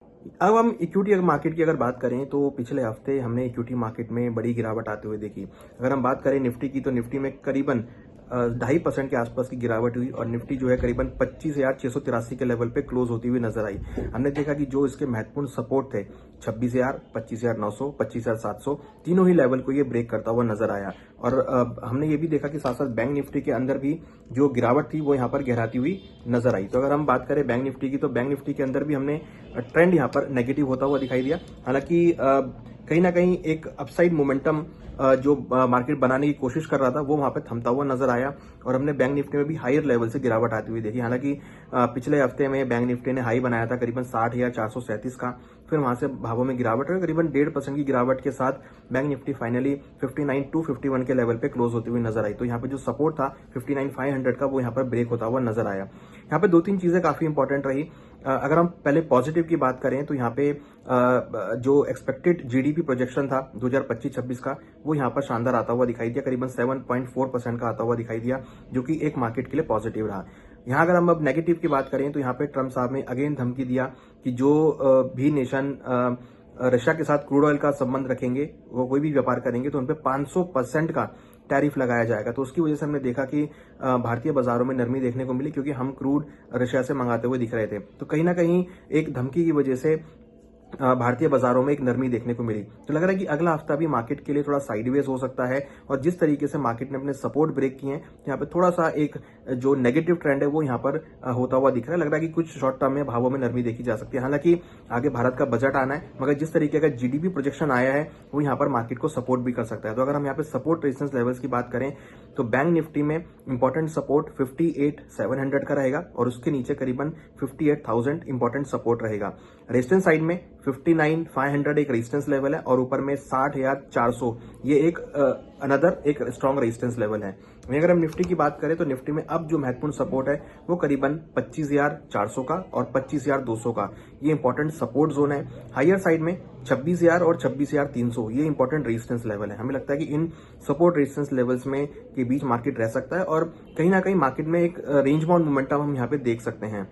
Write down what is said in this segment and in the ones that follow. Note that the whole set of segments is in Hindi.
अब हम इक्विटी मार्केट की अगर बात करें तो पिछले हफ्ते हमने इक्विटी मार्केट में बड़ी गिरावट आते हुए देखी। अगर हम बात करें निफ्टी की तो निफ्टी में करीबन 2.5% के आसपास की गिरावट हुई और निफ्टी जो है करीबन 25,683 के लेवल पे क्लोज होती हुई नजर आई। हमने देखा कि जो इसके महत्वपूर्ण सपोर्ट थे 26,000, 25,900, 25,700 तीनों ही लेवल को ये ब्रेक करता हुआ नजर आया। और हमने ये भी देखा कि साथ साथ बैंक निफ्टी के अंदर भी जो गिरावट थी वो यहाँ पर गहराती हुई नजर आई। तो अगर हम बात करें बैंक निफ्टी की तो बैंक निफ्टी के अंदर भी हमने ट्रेंड यहाँ पर नेगेटिव होता हुआ दिखाई दिया। हालांकि कहीं ना कहीं एक अपसाइड मोमेंटम जो मार्केट बनाने की कोशिश कर रहा था वो वहां पर थमता हुआ नजर आया और हमने बैंक निफ्टी में भी हायर लेवल से गिरावट आती हुई देखी। हालांकि पिछले हफ्ते में बैंक निफ्टी ने हाई बनाया था करीबन 60,437 का, फिर वहां से भावों में गिरावट हुई, करीबन 1.5% की गिरावट के साथ बैंक निफ्टी फाइनली 59,251 के लेवल पे क्लोज होती हुई नजर आई। तो यहाँ पे जो सपोर्ट था 59,500 का वो यहाँ पर ब्रेक होता हुआ नजर आया। यहाँ पे दो तीन चीजें काफी इंपॉर्टेंट रही। अगर हम पहले पॉजिटिव की बात करें तो यहाँ पे जो एक्सपेक्टेड जीडीपी प्रोजेक्शन था 2025-26 का वो यहाँ पर शानदार आता हुआ दिखाई दिया, करीबन 7.4% का आता हुआ दिखाई दिया, जो कि एक मार्केट के लिए पॉजिटिव रहा। यहाँ अगर हम अब नेगेटिव की बात करें तो यहाँ पे ट्रम्प साहब ने अगेन धमकी दिया कि जो भी नेशन रशिया के साथ क्रूड ऑयल का संबंध रखेंगे, वो कोई भी व्यापार करेंगे तो उन पे 500% का टैरिफ लगाया जाएगा। तो उसकी वजह से हमने देखा कि भारतीय बाजारों में नरमी देखने को मिली, क्योंकि हम क्रूड रशिया से मंगाते हुए दिख रहे थे। तो कहीं ना कहीं एक धमकी की वजह से भारतीय बाजारों में एक नरमी देखने को मिली। तो लग रहा है कि अगला हफ्ता भी मार्केट के लिए थोड़ा साइडवेज हो सकता है और जिस तरीके से मार्केट ने अपने सपोर्ट ब्रेक किए हैं यहाँ पे थोड़ा सा एक जो नेगेटिव ट्रेंड है वो यहाँ पर होता हुआ दिख रहा है। लग रहा है कि कुछ शॉर्ट टर्म में भावों में नरमी देखी जा सकती है। हालांकि आगे भारत का बजट आना है, मगर जिस तरीके का जीडीपी प्रोजेक्शन आया है वो यहाँ पर मार्केट को सपोर्ट भी कर सकता है। तो अगर हम यहाँ पे सपोर्ट रेजिस्टेंस लेवल्स की बात करें तो बैंक निफ्टी में इंपॉर्टेंट सपोर्ट 58,700 का रहेगा और उसके नीचे करीबन 58,000 इंपॉर्टेंट सपोर्ट रहेगा। रेजिस्टेंस साइड में 59,500 एक रेजिस्टेंस लेवल है और ऊपर में 60,400 ये एक अनदर एक स्ट्रॉन्ग रेजिस्टेंस लेवल है। वहीं अगर हम निफ्टी की बात करें तो निफ्टी में अब जो महत्वपूर्ण सपोर्ट है वो करीबन 25,400 का और 25,200 का, ये इंपॉर्टेंट सपोर्ट जोन है। हायर साइड में 26,000 और 26,300 ये इंपॉर्टेंट रेजिस्टेंस लेवल है। हमें लगता है कि इन सपोर्ट रेजिस्टेंस लेवल्स में के बीच मार्केट रह सकता है और कहीं ना कहीं मार्केट में एक रेंज बाउंड मोमेंटम हम यहाँ पे देख सकते हैं।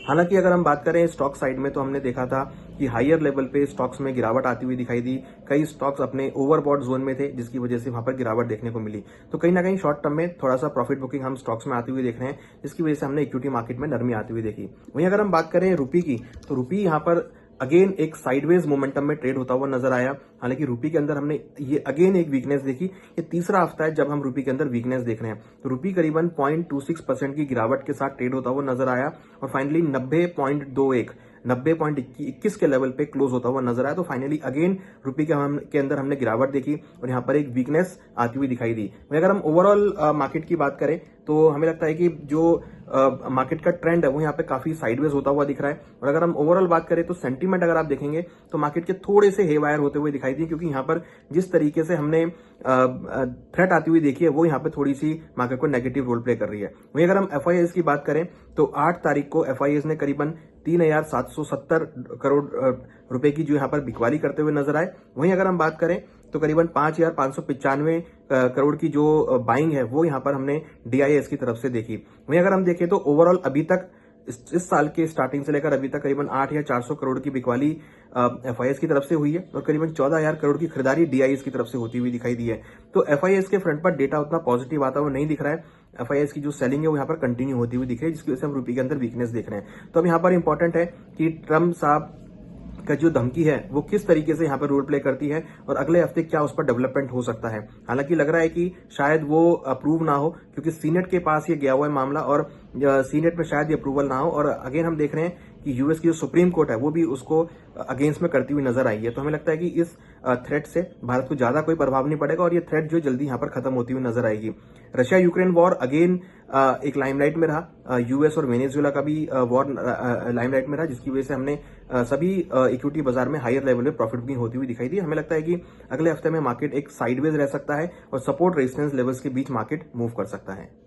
हालांकि अगर हम बात करें स्टॉक साइड में तो हमने देखा था कि हायर लेवल पे स्टॉक्स में गिरावट आती हुई दिखाई दी। कई स्टॉक्स अपने ओवरबॉट जोन में थे जिसकी वजह से वहां पर गिरावट देखने को मिली। तो कहीं ना कहीं शॉर्ट टर्म में थोड़ा सा प्रॉफिट बुकिंग हम स्टॉक्स में आती हुई देख रहे हैं, जिसकी वजह से हमने इक्विटी मार्केट में नरमी आती हुई देखी। वहीं अगर हम बात करें रुपी की तो रुपी यहाँ पर अगेन एक साइडवेज मोमेंटम में ट्रेड होता हुआ नजर आया। हालांकि रुपी के अंदर हमने ये अगेन एक वीकनेस देखी। ये तीसरा हफ्ता है जब हम रुपी के अंदर वीकनेस देख रहे हैं। तो रुपी करीबन 0.26% की गिरावट के साथ ट्रेड होता हुआ नजर आया और फाइनली 90.21 के लेवल पे क्लोज होता हुआ नजर आया। तो फाइनली अगेन रुपी के अंदर हमने गिरावट देखी और यहाँ पर एक वीकनेस आती हुई दिखाई दी। अगर हम ओवरऑल मार्केट की बात करें तो हमें लगता है कि जो मार्केट का ट्रेंड है वो यहाँ पे काफी साइडवेज होता हुआ दिख रहा है। और अगर हम ओवरऑल बात करें तो सेंटीमेंट अगर आप देखेंगे तो मार्केट के थोड़े से हेवायर होते हुए दिखाई दी, क्योंकि यहाँ पर जिस तरीके से हमने थ्रेट आती हुई देखी है वो यहाँ पे थोड़ी सी मार्केट को नेगेटिव रोल प्ले कर रही है। वहीं अगर हम एफआईआईएस की बात करें तो 8 तारीख को एफआईआईएस ने करीबन 3,770 करोड़ रुपए की जो यहाँ पर बिकवाली करते हुए नजर आए। वहीं अगर हम बात करें तो करीबन 5,595 करोड़ की जो बाइंग है वो यहाँ पर हमने डीआईएस की तरफ से देखी। वहीं अगर हम देखें तो ओवरऑल अभी तक इस साल के स्टार्टिंग से लेकर अभी तक करीबन 8,400 करोड़ की बिकवाली एफआईएस की तरफ से हुई है और करीबन 14,000 करोड़ की खरीदारी डीआईएस की तरफ से होती हुई दिखाई दी है। तो एफआईएस के फ्रंट पर डेटा उतना पॉजिटिव आता हुआ नहीं दिख रहा है। एफआईएस की जो सेलिंग है वो यहाँ पर कंटिन्यू होती हुई दिख रही है, जिसकी वजह से हम रुपये के अंदर वीकनेस देख रहे हैं। तो अब यहाँ पर इंपॉर्टेंट है कि ट्रम्प साहब का जो धमकी है वो किस तरीके से यहाँ पर रोल प्ले करती है और अगले हफ्ते क्या उस पर डेवलपमेंट हो सकता है। हालांकि लग रहा है कि शायद वो अप्रूव ना हो, क्योंकि सीनेट के पास ये गया हुआ है मामला और सीनेट में शायद ये अप्रूवल ना हो। और अगेन हम देख रहे हैं कि यूएस की जो सुप्रीम कोर्ट है वो भी उसको अगेंस्ट में करती हुई नजर आई है। तो हमें लगता है कि इस थ्रेट से भारत को ज्यादा कोई प्रभाव नहीं पड़ेगा और ये थ्रेट जो जल्दी यहाँ पर खत्म होती हुई नजर आएगी। रशिया यूक्रेन वॉर अगेन एक लाइमलाइट में रहा। यूएस और वेनेजुएला का भी वॉर लाइमलाइट में रहा, जिसकी वजह से हमने सभी इक्विटी बाजार में हायर लेवल में प्रॉफिट बुकिंग होती हुई दिखाई दी। हमें लगता है कि अगले हफ्ते में मार्केट एक साइडवेज रह सकता है और सपोर्ट रेजिस्टेंस लेवल्स के बीच मार्केट मूव कर सकता है।